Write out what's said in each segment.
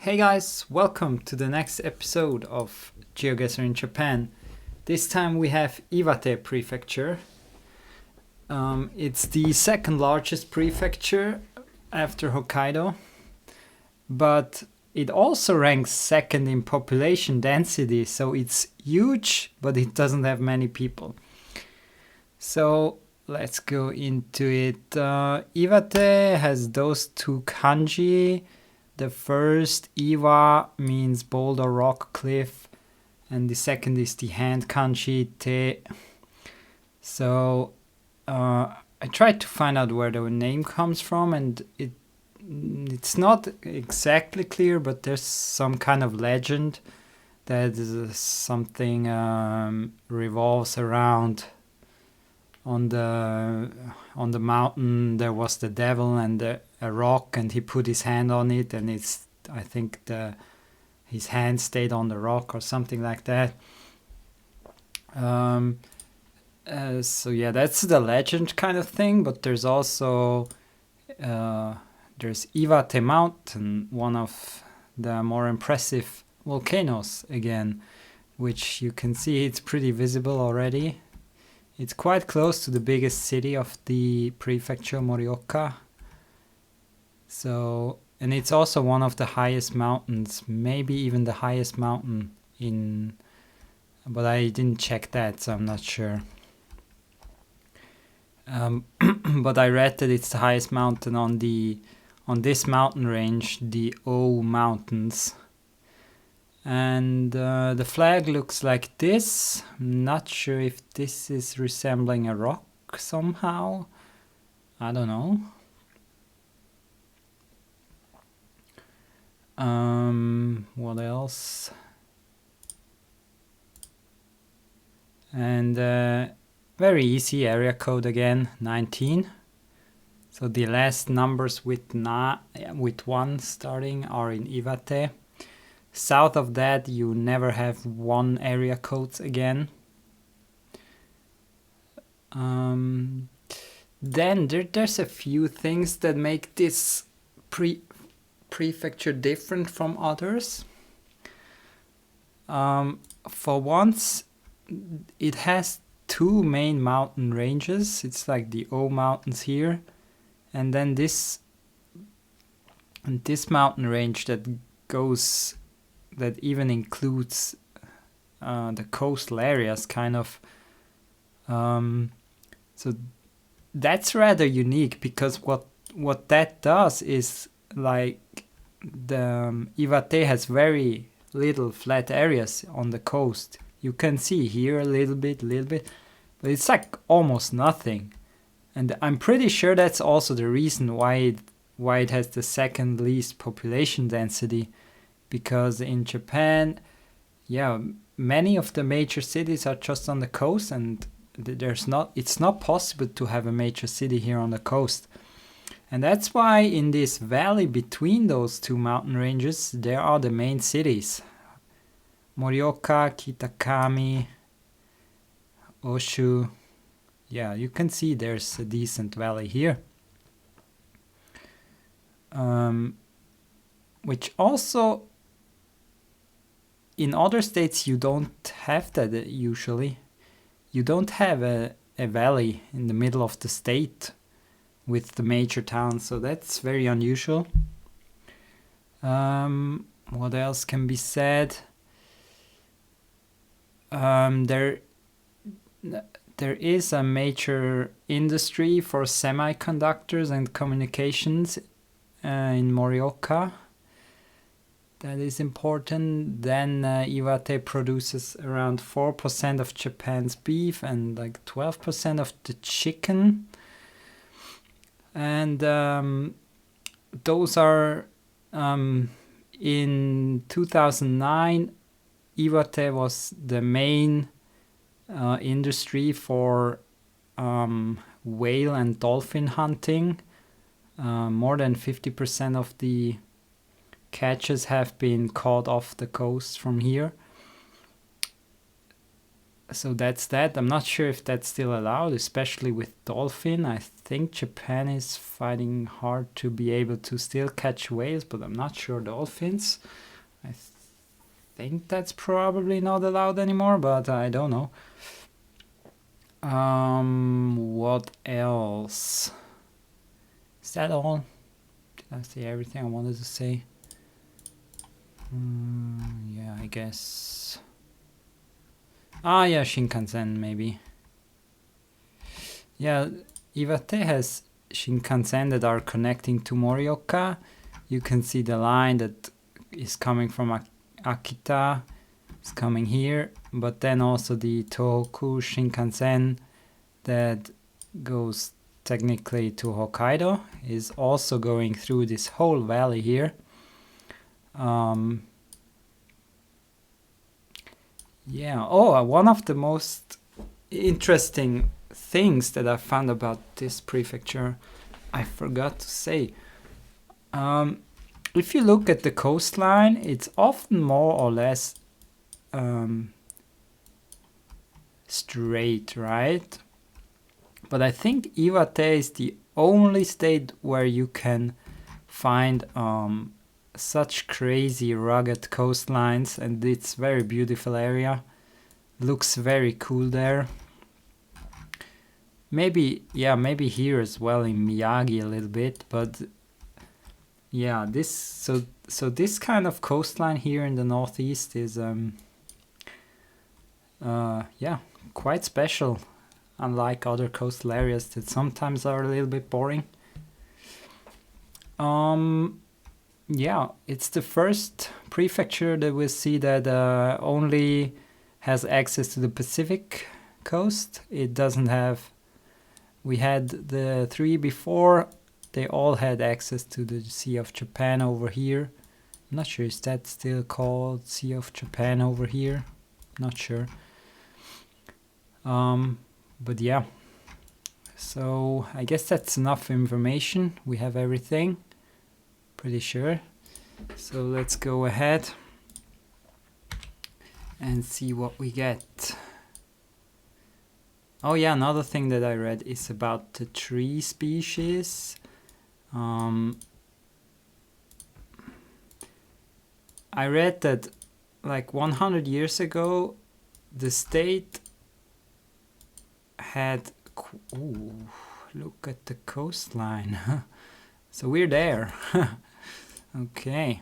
Hey guys, welcome to the next episode of Geoguessr in Japan. This time we have Iwate Prefecture. It's the second largest prefecture after Hokkaido, but it also ranks second in population density, so it's huge, but it doesn't have many people. So let's go into it. Iwate has those two kanji. The first, Iwa, means boulder, rock, cliff, and the second is the hand kanji, te. So I tried to find out where the name comes from, and it's not exactly clear, but there's some kind of legend that something revolves around on the mountain. There was the devil and a rock, and he put his hand on it, and I think his hand stayed on the rock or something like that. So yeah, that's the legend kind of thing. But there's also there's Iwate Mountain, one of the more impressive volcanoes again, which you can see it's pretty visible already. It's quite close to the biggest city of the prefecture, Morioka. So, and it's also one of the highest mountains, maybe even the highest mountain but I didn't check that, so I'm not sure. But I read that it's the highest mountain on this mountain range, the O Mountains. And the flag looks like this. I'm not sure if this is resembling a rock somehow. I don't know. What else? And very easy area code again, 19. So the last numbers with 1 starting are in Iwate. South of that, you never have 1 area codes again. Then there's a few things that make this prefecture different from others. For once, it has 2 main mountain ranges. It's like the O Mountains here, and then this mountain range that even includes the coastal areas, kind of. So that's rather unique, because what that does is, like, the Iwate has very little flat areas on the coast. You can see here a little bit, but it's like almost nothing. And I'm pretty sure that's also the reason why it has the second least population density, because in Japan, many of the major cities are just on the coast, and it's not possible to have a major city here on the coast. And that's why in this valley between those 2 mountain ranges, there are the main cities: Morioka, Kitakami, Oshu. Yeah, you can see there's a decent valley here. Which also, in other states, you don't have that usually. You don't have a valley in the middle of the state with the major towns, so that's very unusual. What else can be said? There is a major industry for semiconductors and communications in Morioka. That is important. Then Iwate produces around 4% of Japan's beef and like 12% of the chicken. And those are, in 2009, Iwate was the main industry for whale and dolphin hunting. More than 50% of the catches have been caught off the coast from here. So that's that. I'm not sure if that's still allowed, especially with dolphin. I think Japan is fighting hard to be able to still catch whales, but I'm not sure dolphins. I think that's probably not allowed anymore, but I don't know. What else? Is that all? Did I say everything I wanted to say? Yeah, I guess. Ah, yeah, Shinkansen, maybe. Yeah, Iwate has Shinkansen that are connecting to Morioka. You can see the line that is coming from Akita. It's coming here, but then also the Tohoku Shinkansen that goes technically to Hokkaido is also going through this whole valley here. Yeah, one of the most interesting things that I found about this prefecture, I forgot to say. If you look at the coastline, it's often more or less straight, right? But I think Iwate is the only state where you can find such crazy rugged coastlines, and it's very beautiful area. Looks very cool there. Maybe here as well in Miyagi a little bit, but yeah, so this kind of coastline here in the northeast is quite special, unlike other coastal areas that sometimes are a little bit boring. Yeah, it's the first prefecture that we see that only has access to the Pacific coast. It doesn't have. We had the 3 before. They all had access to the Sea of Japan over here. I'm not sure, is that still called Sea of Japan over here? Not sure. But yeah. So I guess that's enough information. We have everything. Pretty sure. So let's go ahead and see what we get. Oh yeah, another thing that I read is about the tree species. I read that like 100 years ago, the state had... Ooh, look at the coastline. So we're there. Okay.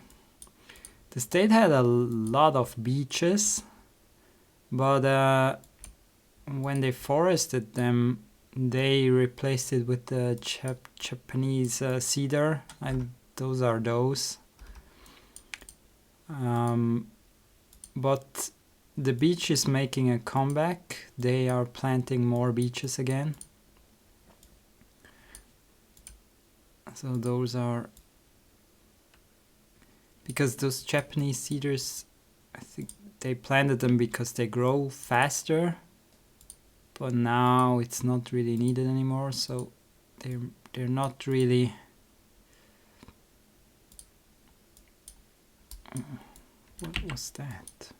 The state had a lot of beaches, but when they forested them, they replaced it with the Japanese cedar, and those are those. But the beach is making a comeback. They are planting more beaches again. So those are... Because those Japanese cedars, I think they planted them because they grow faster, but now it's not really needed anymore, so they're not really... What was that?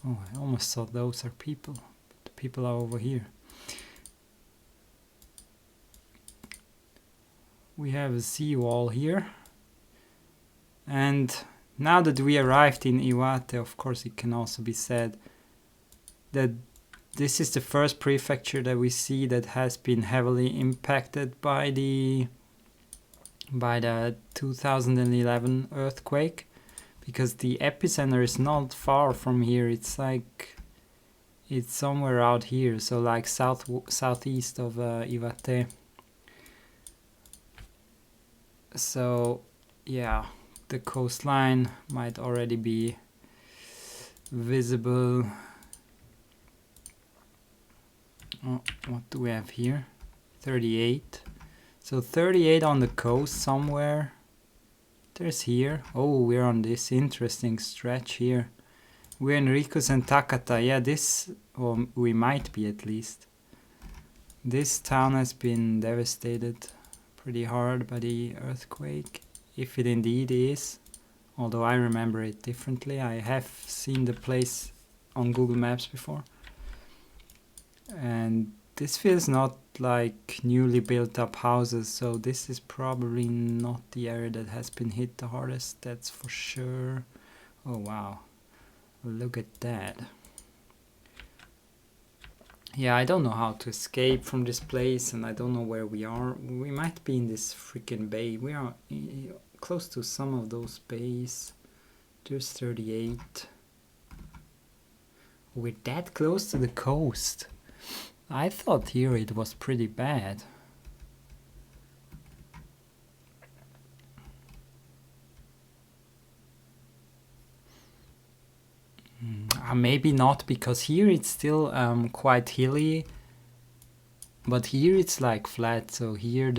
Oh, I almost thought those are people, but the people are over here. We have a seawall here. And now that we arrived in Iwate, of course, it can also be said that this is the first prefecture that we see that has been heavily impacted by the 2011 earthquake, because the epicenter is not far from here. It's somewhere out here, so like southeast of Iwate. So yeah, the coastline might already be visible. Oh, what do we have here? 38. So 38 on the coast somewhere. There's here. Oh, we're on this interesting stretch here. We're in Rikus and Takata. Yeah, or we might be at least. This town has been devastated pretty hard by the earthquake, if it indeed is. Although I remember it differently. I have seen the place on Google Maps before. And this feels not like newly built up houses, so this is probably not the area that has been hit the hardest, that's for sure. Oh wow, look at that. Yeah, I don't know how to escape from this place, and I don't know where we are. We might be in this freaking bay. We are close to some of those bays. There's 38. We're that close to the coast. I thought here it was pretty bad. Maybe not, because here it's still quite hilly, but here it's like flat, so here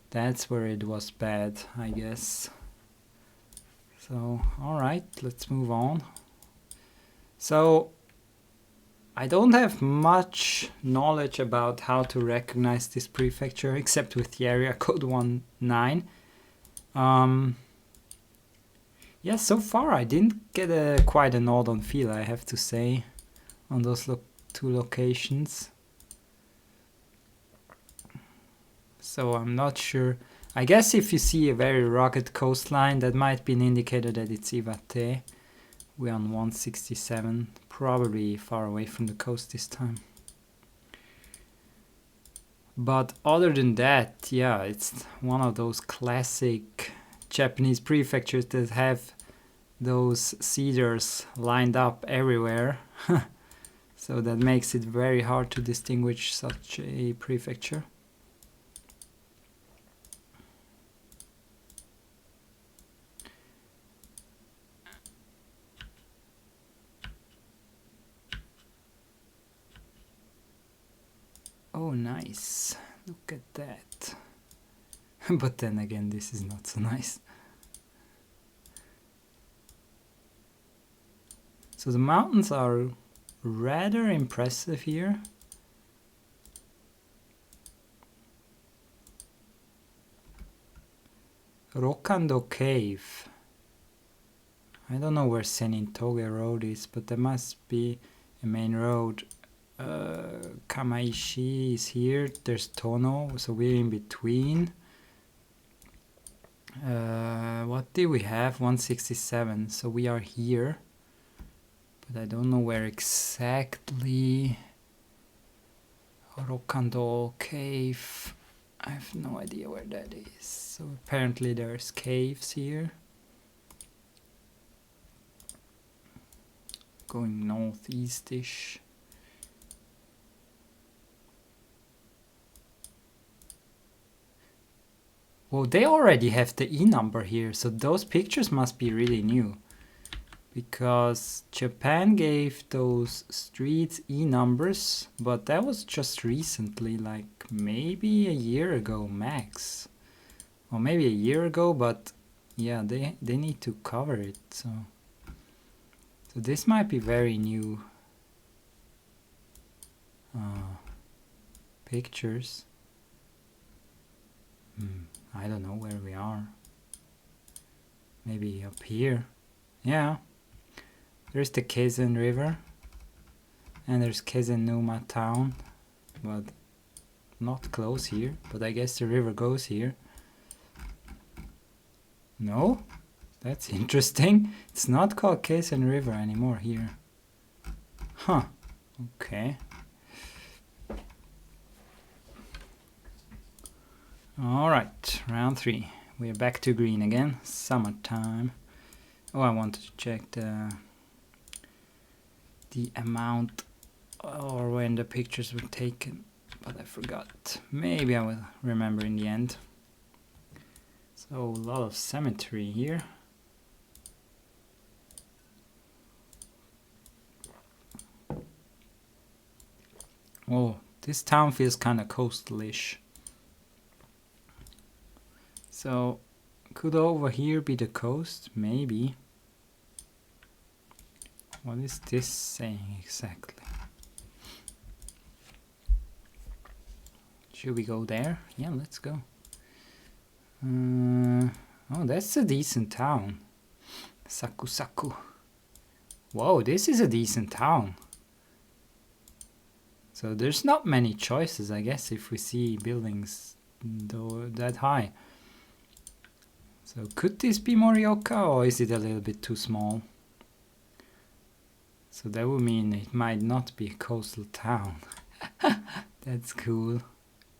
that's where it was bad, I guess. So alright, let's move on. So I don't have much knowledge about how to recognize this prefecture except with the area code 19. Yeah, so far I didn't get quite a nod on feel, I have to say, on those two locations. So I'm not sure. I guess if you see a very rugged coastline, that might be an indicator that it's Iwate. We're on 167, probably far away from the coast this time. But other than that, yeah, it's one of those classic Japanese prefectures that have those cedars lined up everywhere. So that makes it very hard to distinguish such a prefecture. Oh, nice. Look at that. But then again, this is not so nice. So the mountains are rather impressive here. Rokando Cave. I don't know where Senintoge Road is, but there must be a main road. Kamaishi is here. There's Tono, so we're in between. What did we have? 167, so we are here. But I don't know where exactly. Rokando Cave. I have no idea where that is. So apparently there's caves here. Going northeast-ish. Well, they already have the E number here, so those pictures must be really new. Because Japan gave those streets E numbers, but that was just recently, like maybe a year ago max. Or maybe a year ago, but yeah, they need to cover it, so this might be very new pictures. I don't know where we are. Maybe up here. Yeah. There's the Keizen River. And there's Keizen-numa town. But not close here. But I guess the river goes here. No? That's interesting. It's not called Keizen River anymore here. Huh. Okay. Alright, round 3. We're back to green again. Summertime. Oh, I wanted to check the amount or when the pictures were taken, but I forgot. Maybe I will remember in the end. So a lot of cemetery here. Oh, this town feels kind of coastal-ish. So, could over here be the coast? Maybe. What is this saying exactly? Should we go there? Yeah, let's go. Oh, that's a decent town. Saku Saku. Whoa, this is a decent town. So there's not many choices, I guess, if we see buildings that high. So could this be Morioka, or is it a little bit too small? So that would mean it might not be a coastal town. That's cool.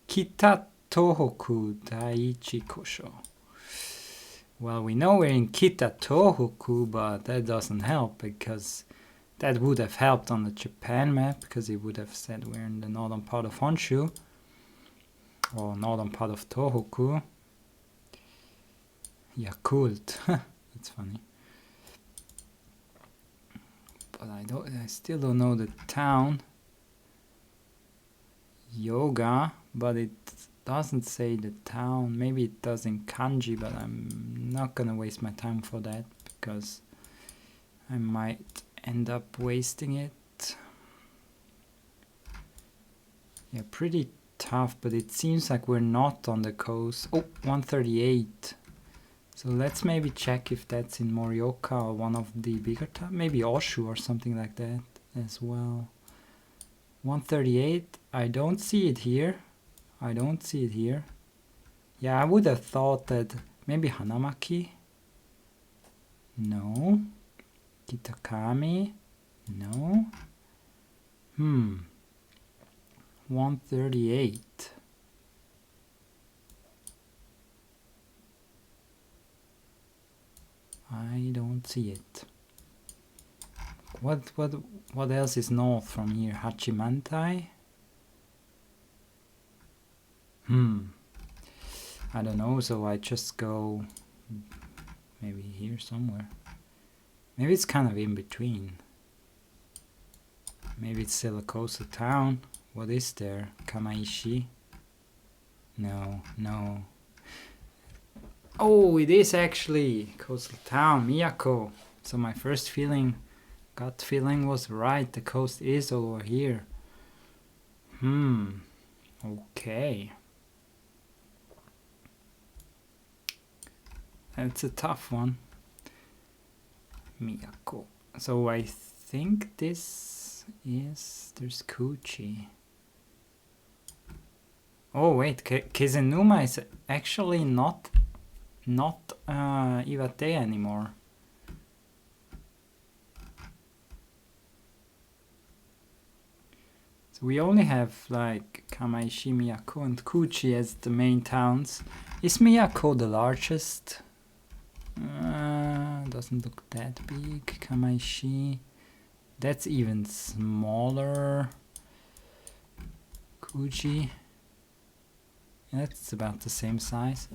Kita Tohoku Daiichi Kosho. Well, we know we're in Kita Tohoku, but that doesn't help, because that would have helped on the Japan map, because it would have said we're in the northern part of Honshu, or northern part of Tohoku. Yakult. That's funny. But I still don't know the town. Yoga, but it doesn't say the town. Maybe it does in kanji, but I'm not gonna waste my time for that, because I might end up wasting it. Yeah, pretty tough, but it seems like we're not on the coast. Oh, 138. So let's maybe check if that's in Morioka or one of the bigger towns. Maybe Oshu or something like that as well. 138. I don't see it here. I don't see it here. Yeah, I would have thought that maybe Hanamaki. No. Kitakami. No. 138. I don't see it. What else is north from here? Hachimantai? I don't know, so I just go maybe here somewhere. Maybe it's kind of in between. Maybe it's still a coastal town. What is there? Kamaishi? No. Oh, it is actually coastal town, Miyako. So my first gut feeling was right. The coast is over here. Okay. That's a tough one. Miyako. So I think this is... There's Kuchi. Oh wait, Kizenuma is actually not Iwate anymore. So we only have like Kamaishi, Miyako and Kuchi as the main towns. Is Miyako the largest? Doesn't look that big. Kamaishi, that's even smaller. Kuchi, that's about the same size.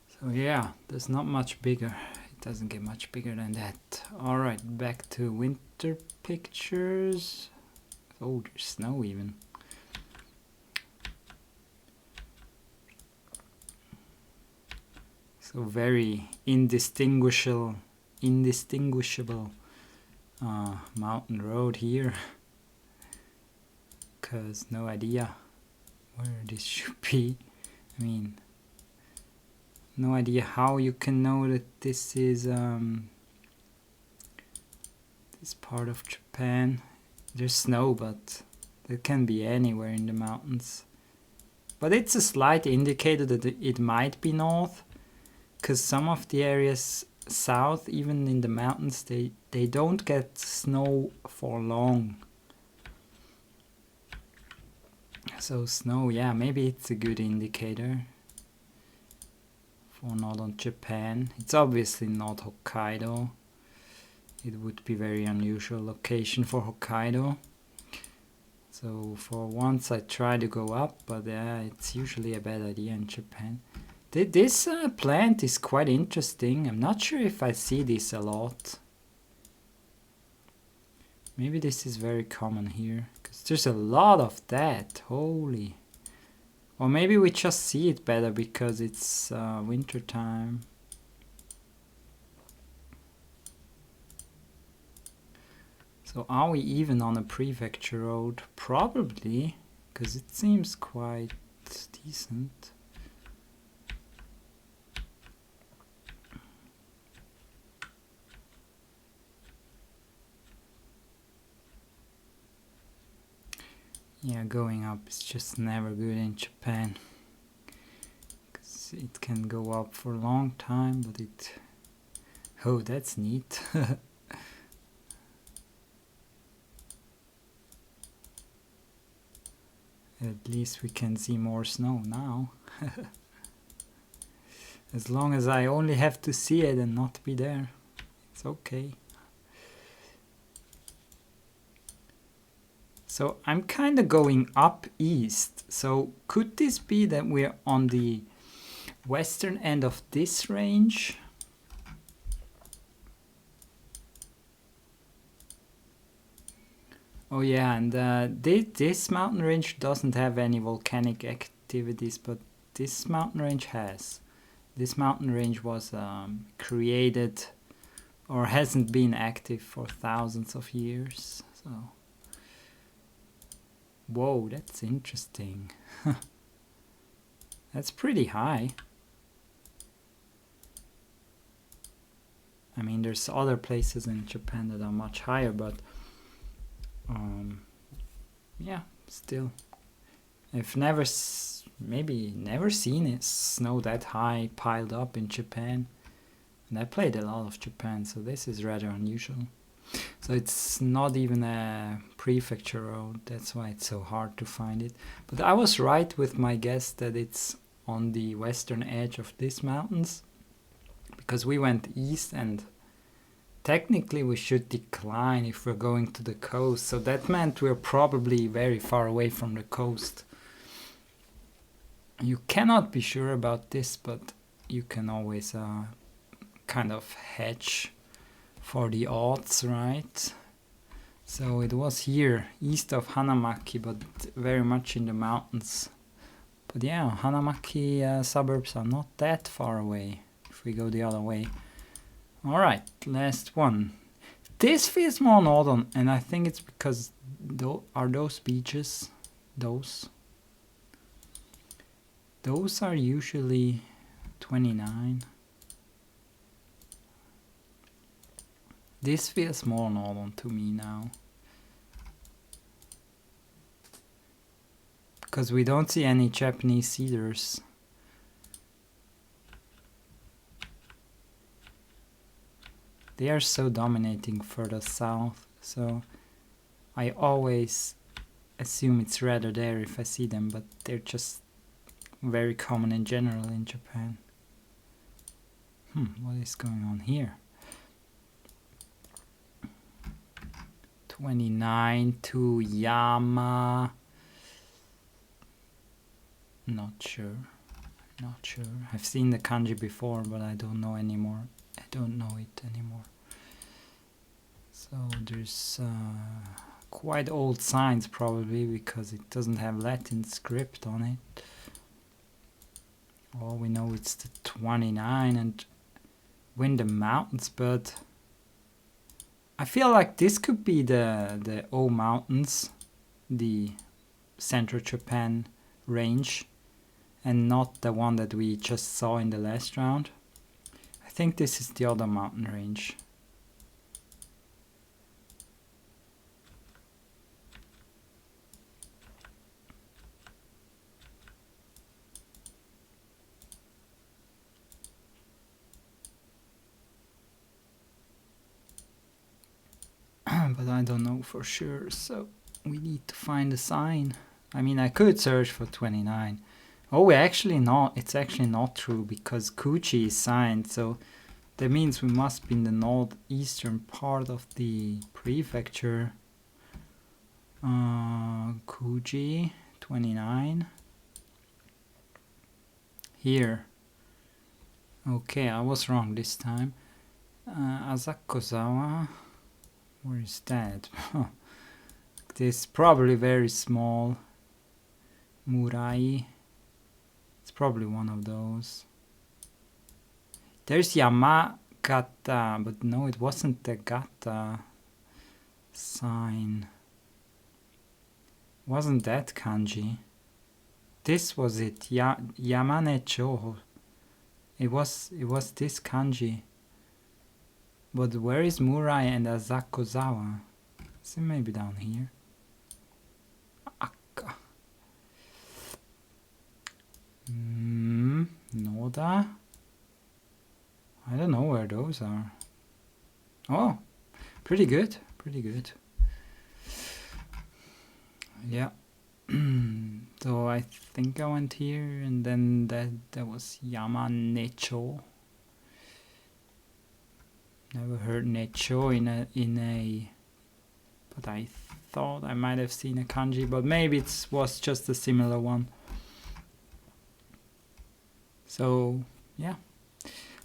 So yeah, there's not much bigger. It doesn't get much bigger than that. Alright, back to winter pictures. Oh, there's snow even. So very indistinguishable mountain road here. Cause no idea where this should be. I mean, no idea how you can know that this is this part of Japan. There's snow, but it can be anywhere in the mountains. But it's a slight indicator that it might be north, because some of the areas south, even in the mountains, they don't get snow for long. So snow, yeah, maybe it's a good indicator for northern Japan. It's obviously not Hokkaido. It would be very unusual location for Hokkaido. So for once I try to go up, but yeah, it's usually a bad idea in Japan. This plant is quite interesting. I'm not sure if I see this a lot. Maybe this is very common here, because there's a lot of that. Holy. Or maybe we just see it better because it's winter time. So are we even on a prefecture road? Probably, because it seems quite decent. Yeah, going up is just never good in Japan. It can go up for a long time, but it... Oh, that's neat. At least we can see more snow now. As long as I only have to see it and not be there, it's okay. So I'm kind of going up east. So could this be that we're on the western end of this range? Oh yeah, and this mountain range doesn't have any volcanic activities, but this mountain range has. This mountain range was created or hasn't been active for thousands of years. So, whoa, that's interesting. That's pretty high. I mean, there's other places in Japan that are much higher, but yeah, still. I've never, maybe never seen it snow that high piled up in Japan. And I played a lot of Japan, so this is rather unusual. So it's not even a prefecture road, that's why it's so hard to find it. But I was right with my guess that it's on the western edge of these mountains, because we went east and technically we should decline if we're going to the coast, so that meant we're probably very far away from the coast. You cannot be sure about this, but you can always kind of hedge for the odds, right? So it was here, east of Hanamaki, but very much in the mountains. But yeah, Hanamaki suburbs are not that far away if we go the other way. Alright, last one. This feels more northern, and I think it's because are those beaches? Those are usually 29. This feels more northern to me now. Because we don't see any Japanese cedars. They are so dominating further south, so I always assume it's rather there if I see them, but they're just very common in general in Japan. What is going on here? 29 to Yama. Not sure. I've seen the kanji before, but I don't know anymore. I don't know it anymore. So there's quite old signs probably, because it doesn't have Latin script on it. All we know it's the 29 and we're in the mountains, but I feel like this could be the O Mountains, the Central Japan range, and not the one that we just saw in the last round. I think this is the other mountain range. But I don't know for sure, so we need to find a sign. I mean, I could search for 29. Oh, actually not. It's actually not true, because Kuchi is signed, so that means we must be in the northeastern part of the prefecture. Kuji 29. Here. Okay, I was wrong this time. Asakusawa. Where is that? This is probably very small. Murai. It's probably one of those. There's Yamagata, but no, it wasn't the gata sign. Wasn't that kanji? This was it. Yamane Choho. It was this kanji. But where is Murai and Asakusawa? Is it maybe down here? Noda. I don't know where those are. Oh, pretty good. Pretty good. Yeah. So I think I went here, and then that was Yamanecho. Never heard Necho in a. But I thought I might have seen a kanji, but maybe it was just a similar one. So yeah,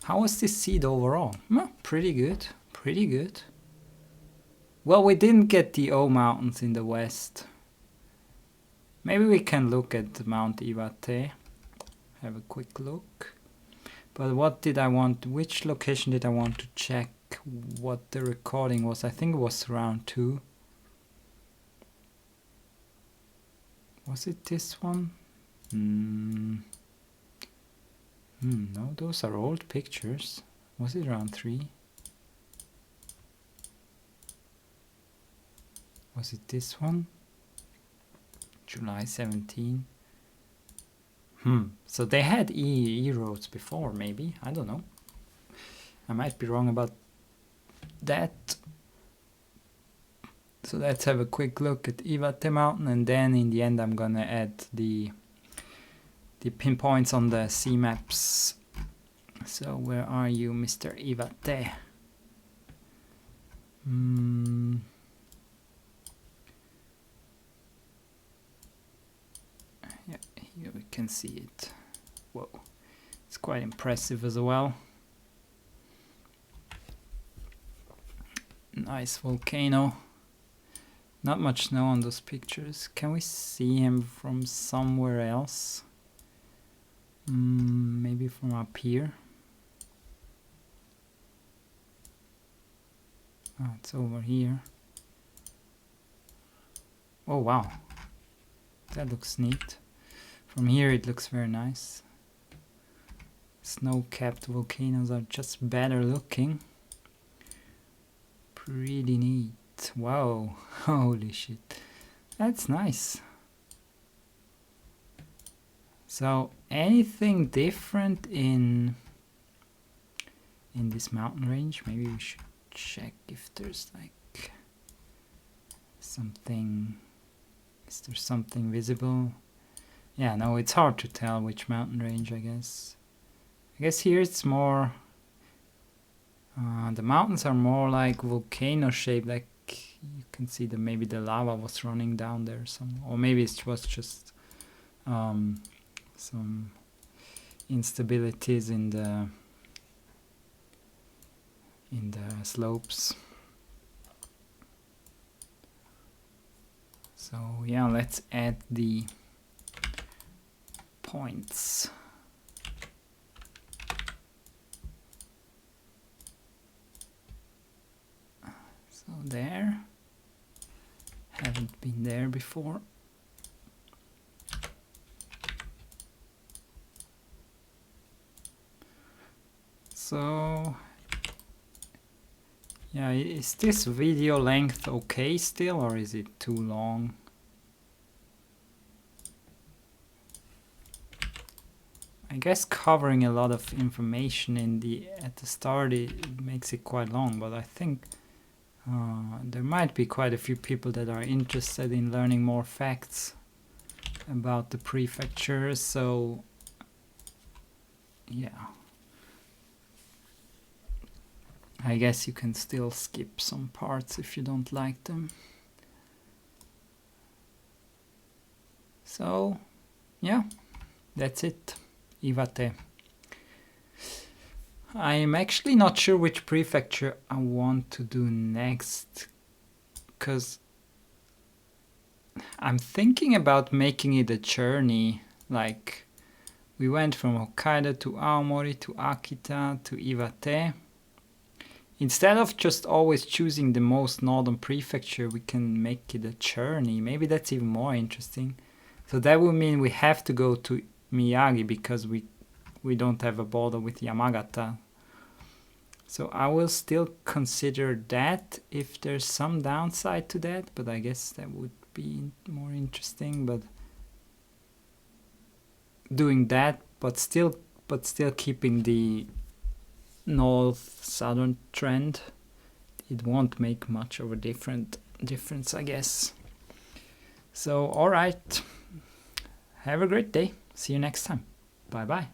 how was this seed overall? Well, pretty good, pretty good. Well, we didn't get the O mountains in the west. Maybe we can look at Mount Iwate, have a quick look. But what did I want, which location did I want to check what the recording was? I think it was round 2. Was it this one? No, those are old pictures. Was it round 3? Was it this one? July 17. So they had E roads before, maybe. I don't know. I might be wrong about that. So let's have a quick look at Iwate Mountain, and then in the end I'm gonna add the pinpoints on the sea maps. So where are you, Mr. Iwate? Yeah, here we can see it. Whoa, it's quite impressive as well. Nice volcano. Not much snow on those pictures. Can we see him from somewhere else? Maybe from up here. Oh, it's over here. Oh wow, that looks neat. From here it looks very nice. Snow-capped volcanoes are just better looking. Pretty neat. Wow, holy shit, that's nice. So anything different in this mountain range? Maybe we should check if there's like something. Is there something visible? Yeah, no, it's hard to tell which mountain range, I guess. I guess here it's more the mountains are more like volcano shaped, like you can see that maybe the lava was running down there or maybe it was just some instabilities in the slopes. So yeah, let's add the points. So there, haven't been there before. So yeah, is this video length okay still, or is it too long? I guess covering a lot of information at the start it makes it quite long, but I think there might be quite a few people that are interested in learning more facts about the prefecture, so yeah. I guess you can still skip some parts if you don't like them. So yeah, that's it. Iwate. I'm actually not sure which prefecture I want to do next, because I'm thinking about making it a journey. Like, we went from Hokkaido to Aomori to Akita to Iwate. Instead of just always choosing the most northern prefecture, we can make it a journey. Maybe that's even more interesting. So that would mean we have to go to Miyagi because we don't have a border with Yamagata. So I will still consider that if there's some downside to that, but I guess that would be more interesting. But doing that, but still keeping the north-southern trend, it won't make much of a difference, I guess. So, all right. Have a great day. See you next time. Bye bye.